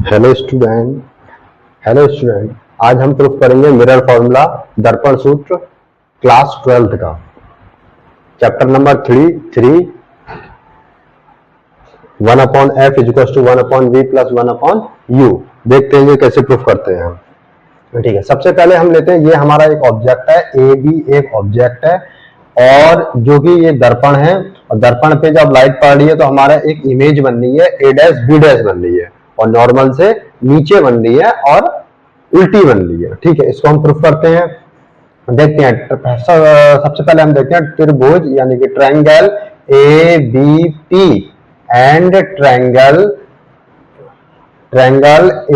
Hello student, आज हम proof करेंगे मिरर फॉर्मूला दर्पण सूत्र क्लास 12th का chapter number 3 1 upon F is equals to 1 upon V plus 1 upon U. देखते हैं ये कैसे प्रूफ करते हैं हम। ठीक है, सबसे पहले हम लेते हैं, ये हमारा एक ऑब्जेक्ट है, ए बी एक ऑब्जेक्ट है और जो कि ये दर्पण है और दर्पण पे जब लाइट पड़ रही है तो हमारा एक इमेज बन रही है, ए डैश बी डैश बन रही है और नॉर्मल से नीचे बन रही है और उल्टी बन रही है। ठीक है, इसको हम प्रूफ करते हैं। देखते हैं, सबसे पहले हम देखते हैं त्रिभुज यानी कि triangle A B P and triangle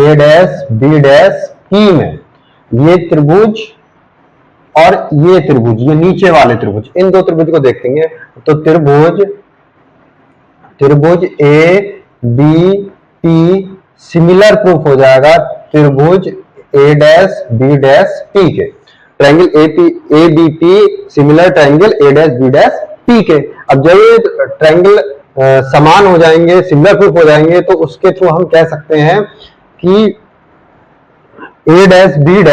A dash B dash P में ये त्रिभुज और ये त्रिभुज, ये नीचे वाले त्रिभुज, इन दो त्रिभुज को देखेंगे तो त्रिभुज A B P similar proof हो जाएगा त्रिभुज A dash B dash P के। Triangle A B P similar triangle A dash B dash P के। अब जब ये ट्रायंगल समान हो जाएंगे, सिमिलर प्रूफ हो जाएंगे, तो उसके थ्रू हम कह सकते हैं कि ए डैश बी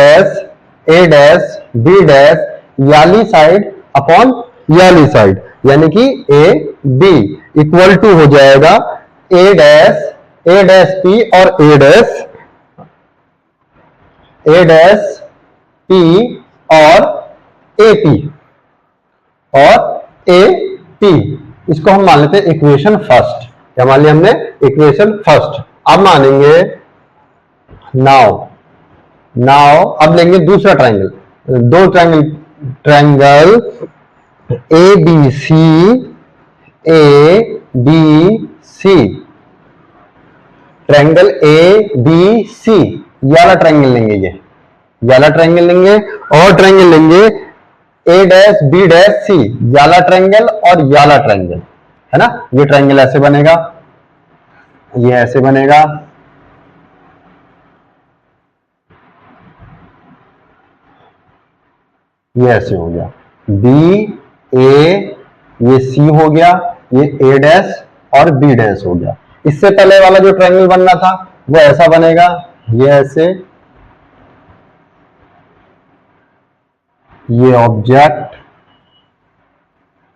डैश याली साइड अपॉन याली साइड, यानी कि ए बी इक्वल टू हो जाएगा ए डैश पी और ए डैश पी और ए पी इसको हम मान लेते हैं इक्वेशन फर्स्ट। क्या मान लिया हमने? Equation first. अब मानेंगे नाउ अब लेंगे दूसरा ट्रायंगल, दो triangle A B C triangle A B C याला ट्रायंगल लेंगे, ये याला ट्रायंगल लेंगे और ट्रायंगल लेंगे ए डैश बी डैश सी, याला ट्रायंगल और याला ट्रायंगल, है ना। ये ट्रायंगल ऐसे बनेगा, ये ऐसे बनेगा, ये ऐसे हो गया, बी ए, ये सी हो गया, ये ए डैश और बी डैश हो गया। इससे पहले वाला जो ट्रायंगल बनना था वो ऐसा बनेगा, ये ऐसे, ये ऑब्जेक्ट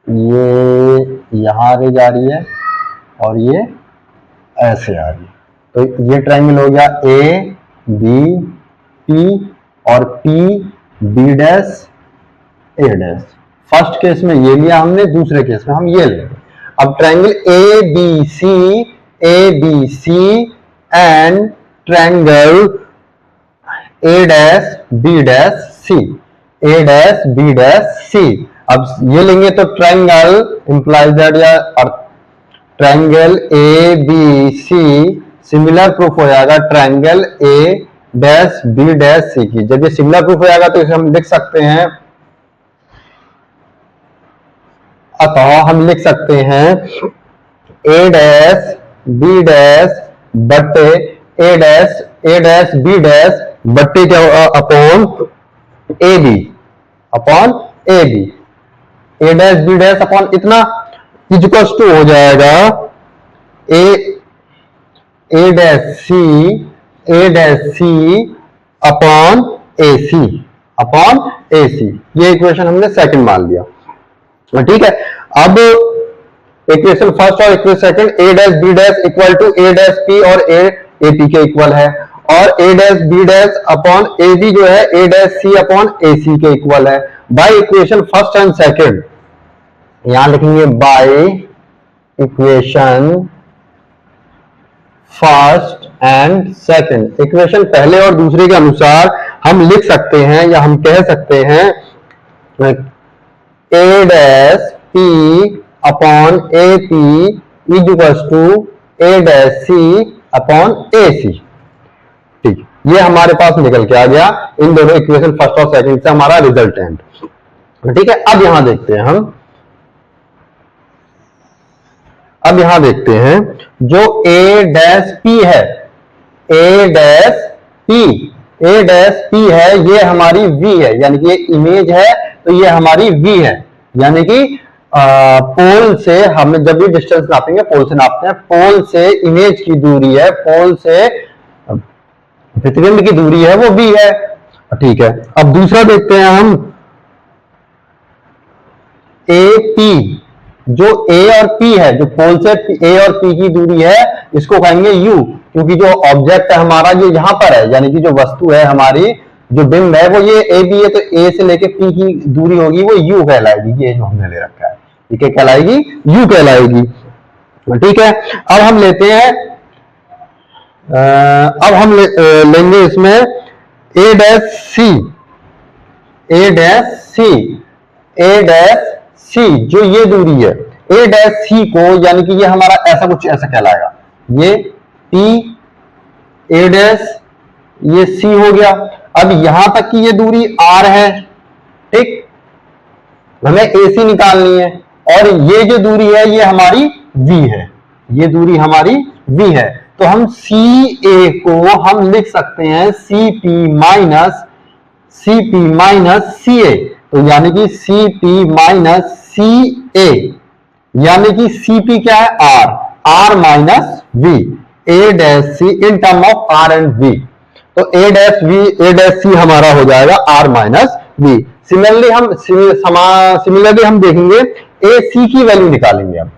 ये यहां रे जा रही है और ये ऐसे आ रही है, तो ये ट्रायंगल हो गया ए बी पी और पी बी डैश ए डैश। फर्स्ट केस में ये लिया हमने, दूसरे केस में हम ये लेंगे। अब triangle A B C and triangle A dash B dash C, अब ये लेंगे तो ट्रायंगल इंप्लाइज दैट या triangle A B C similar proof हो जाएगा triangle A dash B dash C की। जब ये सिमिलर प्रूफ हो जाएगा तो इसे हम लिख सकते हैं, अतः हम लिख सकते हैं ए डैश बी डैश बट्टे ए डैश बी डैश बट्टे क्या upon A B A dash B dash upon इतना इक्वल्स टू हो जाएगा ए डैश सी अपॉन ए सी। ये इक्वेशन हमने सेकंड मान लिया, ठीक है। अब इक्वेशन फर्स्ट और equation second, A dash B dash equal to A dash P और ए पी के इक्वल है और A dash B dash upon A B जो है ए डैश सी अपॉन ए सी के इक्वल है। By equation first and second, यहां लिखेंगे by equation first and second. Equation पहले और दूसरे के अनुसार हम लिख सकते हैं या हम कह सकते हैं A dash P upon A P is equals to A dash C upon A C. ठीक, ये हमारे पास निकल के आ गया इन दोनों इक्वेशन फर्स्ट और सेकंड से हमारा रिजल्टेंट। ठीक है, अब यहां देखते हैं हम, अब यहां देखते हैं जो ए डैश पी है, ए डैश पी है, ये हमारी वी है, यानी कि ये इमेज है तो ये हमारी वी है, यानी कि पोल से हम जब भी डिस्टेंस नापेंगे पोल से नापते हैं, पोल से इमेज की दूरी है, पोल से प्रतिबिंब की दूरी है वो b है। ठीक है, अब दूसरा देखते हैं हम AP, जो A और P है, जो पोल से A और P की दूरी है, इसको कहेंगे U, क्योंकि जो ऑब्जेक्ट है हमारा ये यहां पर है, यानी कि जो वस्तु है हमारी, जो बिंब है वो ये AB है, तो A से लेके P की दूरी होगी वो U कहलाएगी। ये जो हमने ले रखा है ये क्या कहलाएगी? U कहलाएगी। ठीक है, अब हम लेते हैं लेंगे इसमें A dash C, A dash C, A dash C, जो ये दूरी है A डैश C को, यानी कि ये हमारा ऐसा कुछ ऐसा कहलाएगा, ये P A डैश, ये C हो गया। अब यहां तक की ये दूरी R है, ठीक, हमें AC निकालनी है, और ये जो दूरी है ये हमारी V है, ये दूरी हमारी V है। तो हम CA को हम लिख सकते हैं CP माइनस CA, तो यानी कि CP माइनस CA, यानी कि CP क्या है? R minus V, A dash C in term of R and V। तो A डैश C हमारा हो जाएगा R माइनस V। सिमिलरली हम देखेंगे AC की वैल्यू निकालेंगे। हम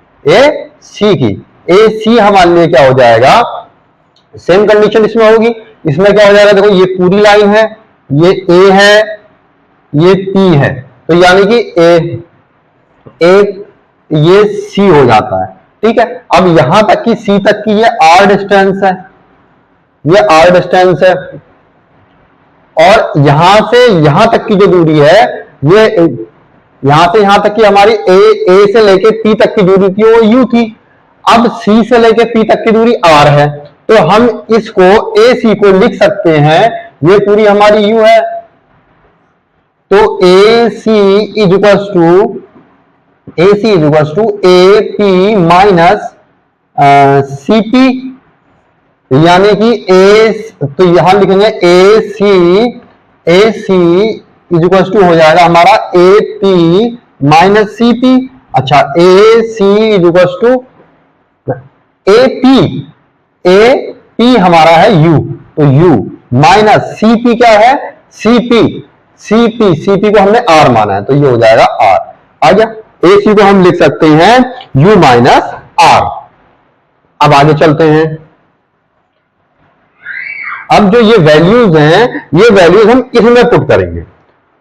AC हमारे लिए क्या हो जाएगा? सेम कंडीशन इसमें होगी। इसमें क्या हो जाएगा? देखो ये पूरी लाइन है, ये A है, ये P है, तो यानी कि ये C हो जाता है। ठीक है, अब यहां तक की C तक की ये R डिस्टेंस है, ये R डिस्टेंस है, और यहां से यहां तक की जो दूरी है, ये यहां से यहां तक की हमारी A से लेके P तक की दूरी थी वो U थी। अब C से लेके P तक की दूरी R है, तो हम इसको AC को लिख सकते हैं, ये पूरी हमारी U है, तो AC is equals to AP minus CP, यानी कि तो यहां लिखेंगे AC इज इक्वल्स टू हो जाएगा हमारा AP माइनस CP। अच्छा, AC is equals to AP हमारा है U, तो U माइनस CP क्या है? CP को हमने R माना है, तो ये हो जाएगा R। आ गया, AC को हम लिख सकते हैं U माइनस R। अब आगे चलते हैं। अब जो ये वैल्यूज हैं, ये वैल्यूज हम इसमें पुट करेंगे।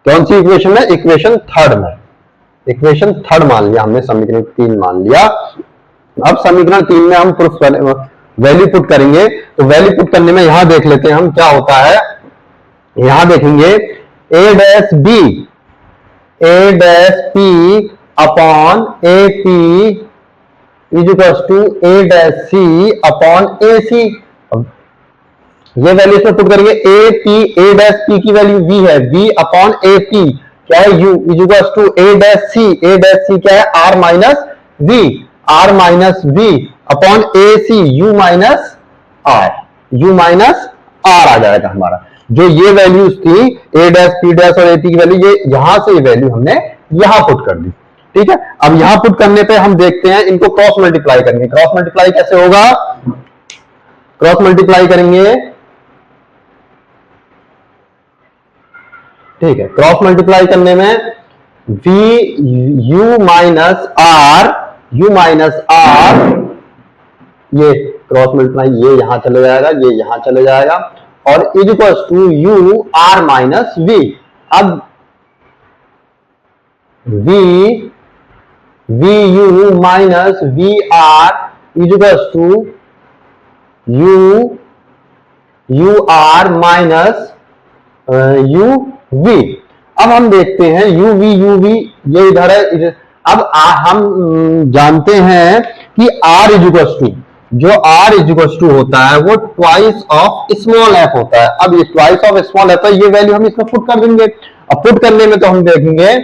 कौन सी इक्वेशन में? इक्वेशन थर्ड में। इक्वेशन थर्ड मान लिया हमने, समीकरण 3 मान लिया। अब समीकरण 3 में हम प्रूफ वैल्यू पुट करेंगे, तो वैल्यू पुट करने में यहां देख लेते हैं हम क्या होता है। यहां देखेंगे A dash P upon AP is equals to A dash C upon AC। ये वैल्यू इसमें पुट करेंगे। A डैश P की वैल्यू V है, V अपॉन AP क्या है? U is equals to A dash C क्या है? R minus V upon AC U minus R आ जाएगा हमारा। जो ये वैल्यूज थी A डैश P डैश और AP की वैल्यू, ये यहां से ये वैल्यू हमने यहां पुट कर दी। ठीक है, अब यहां पुट करने पे हम देखते हैं इनको क्रॉस मल्टीप्लाई करेंगे। क्रॉस मल्टीप्लाई कैसे होगा? क्रॉस मल्टीप्लाई करेंगे, ठीक है, क्रॉस मल्टीप्लाई करने में U माइनस R, ये क्रॉस मल्टीप्लाई, ये यहां चले जाएगा, ये यहां चले जाएगा, और is equals to U R minus V। अब VU minus VR is equals to U R minus UV। अब हम देखते हैं UV ये इधर है। अब हम जानते हैं कि R इज इक्वल्स टू, जो R इज इक्वल्स टू होता है वो ट्वाइस ऑफ स्मॉल f होता है। अब ये ट्वाइस ऑफ स्मॉल f है, ये वैल्यू हम इसमें पुट कर देंगे। अब पुट करने में तो हम देखेंगे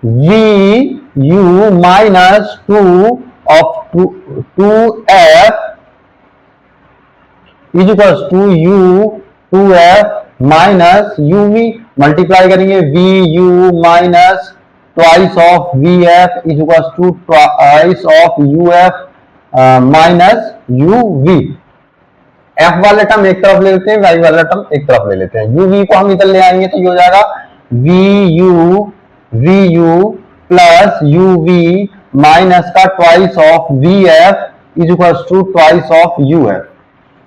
VU minus 2f is equals to U2f minus UV। Multiply करेंगे VU minus twice of VF is equals to twice of UF minus UV। F वाला टर्म एक तरफ ले लेते हैं, वाई वाला टर्म एक तरफ ले लेते हैं। यू वी को हम इधर ले आएंगे तो ये हो जाएगा V U plus U V minus का twice of V F is equal to twice of U F.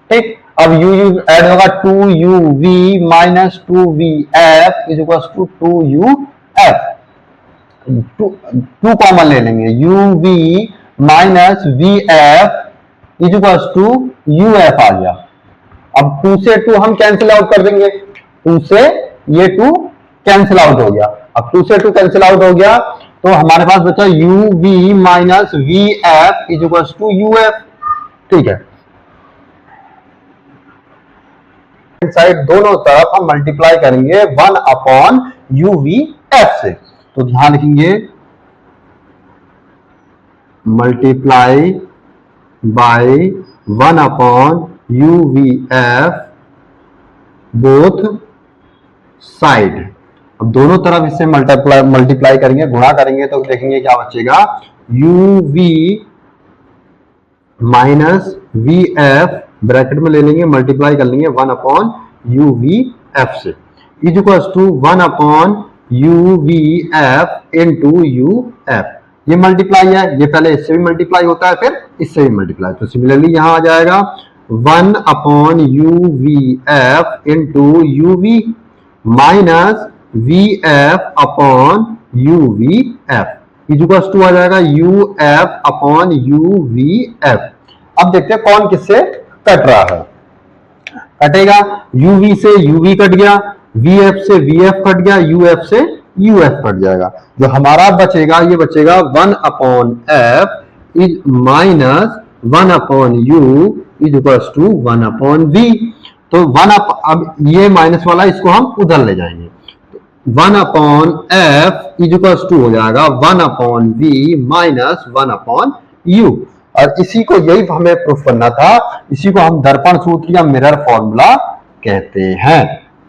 ठीक, अब यू यू ऐड होगा 2uv minus 2vf is equal to 2uf। 2 common ले लेंगे, uv minus vf is equal to uf आ गया। अब 2 से 2 हम कैंसिल आउट कर देंगे, 2 से ये 2 कैंसिल आउट हो गया। अब 2 से 2 कैंसिल आउट हो गया तो हमारे पास बचा uv minus vf is equal to uf। ठीक है, साइड दोनों तरफ हम मल्टीप्लाई करेंगे 1 अपॉन uvf से। तो ध्यान रखेंगे, multiply by 1 upon uvf both side. अब दोनों तरफ इससे मल्टीप्लाई करेंगे, गुणा करेंगे तो देखेंगे क्या बचेगा, uv माइनस vf ब्रैकेट में ले लेंगे, मल्टीप्लाई कर लेंगे 1 अपॉन uvf से is equal to 1 upon uvf into uf। ये मल्टीप्लाई है, ये पहले इससे भी मल्टीप्लाई होता है फिर इससे भी मल्टीप्लाई, तो सिमिलरली यहां आ जाएगा 1 upon uvf into uv minus vf upon uvf is equal to आ जाएगा uf अपॉन uvf। अब देखते हैं कौन किससे कट रहा है। कटेगा, uv से uv कट गया, vf से vf कट गया, uf से uf कट जाएगा। जो हमारा बचेगा ये बचेगा 1 upon f is minus 1 upon u is equal to 1 upon v। तो 1 अब ये माइनस वाला इसको हम उधर ले जाएंगे, 1 upon f is equal to हो जाएगा 1 upon v minus 1 upon u। और इसी को, यही हमें प्रूफ करना था, इसी को हम दर्पण सूत्र या मिरर फॉर्मूला कहते हैं।